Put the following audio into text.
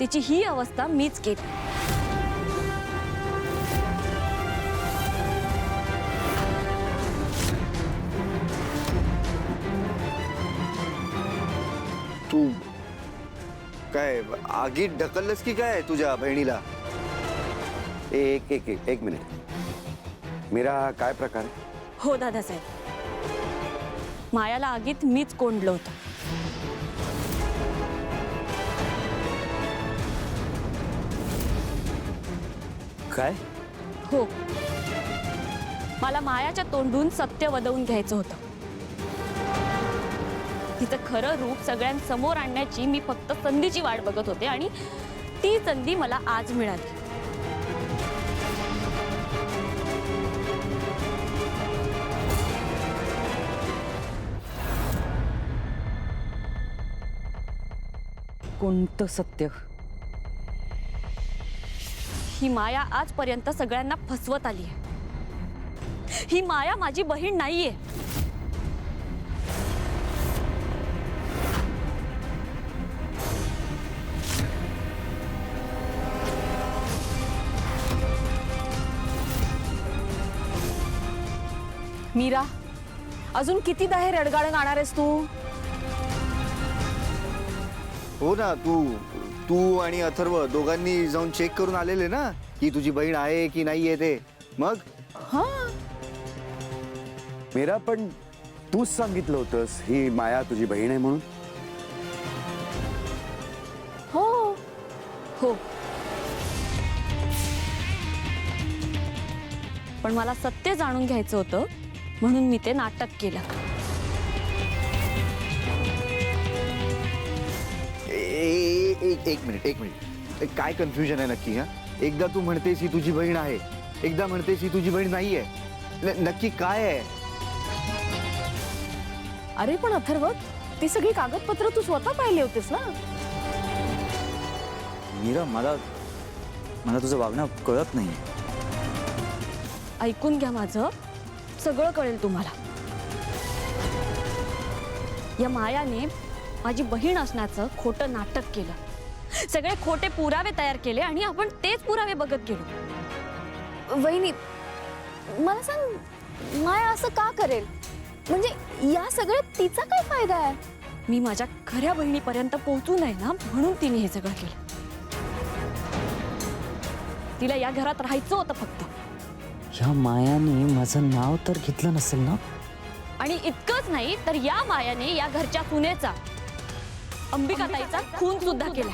तिची ही अवस्था मीच केली। तू काय आगीत ढकललंस की काय तुझ्या बहिणीला? एक एक एक एक मिनिट मीरा, काय प्रकार आहे? हो दादासाहेब, मायाला आगीत मीच कोंडलं होतं। काय? हो, मला मायाच्या तोंडून सत्य वदवून घ्यायचं होतं। तिचं खरं रूप सगळ्यांसमोर आणण्याची मी फक्त संधीची वाट बघत होते आणि ती संधी मला आज मिळाली। कोणतं सत्य? ही माया आजपर्यंत सगळ्यांना फसवत आली आहे। ही माया माझी बहीण नाहीये। मीरा, अजून कितीदा हे रडगाणं गाणार आहेस तू? हो ना, तू आणि अथर्व दोघांनी जाऊन चेक करून आलेले ना की तुझी बहीण आहे की नाहीये ते। मग मीरा, पण तूच सांगितलं होतंस ही माया तुझी बहीण आहे म्हणून। हो हो, पण मला सत्य जाणून घ्यायचं होतं म्हणून मी ते नाटक केलं। एक मिनिट, काय कन्फ्युजन आहे नक्की? एकदा तू म्हणतेस ही तुझी बहीण आहे, एकदा म्हणतेस ही तुझी बहीण नाहीये, नक्की काय आहे? अरे पण अथर्व, ती सगळी कागदपत्र तू स्वतः पाहिली होतीस ना? मीरा, मला तुझं वागणं कळत नाही। ऐकून घ्या, माझं सगळं कळेल तुम्हाला। या मायाने माझी बहीण असण्याचं खोटं नाटक केलं, सगळे खोटे पुरावे तयार केले आणि आपण तेच पुरावे बघत गेलो। वहिनी, मला सांग, माया असं का करेल? म्हणजे या सगळ्यात तिचा काय फायदा आहे? मी माझ्या खऱ्या बहिणीपर्यंत पोहोचू नये ना म्हणून तिने हे सगळं केलं। तिला या घरात राहायचं होतं फक्त। या मायाने माझं नाव तर घेतलं नसेल ना? आणि इतकंच नाही तर या मायाने या घरच्या सुनेचा, अंबिकाताईचा खून सुद्धा केला।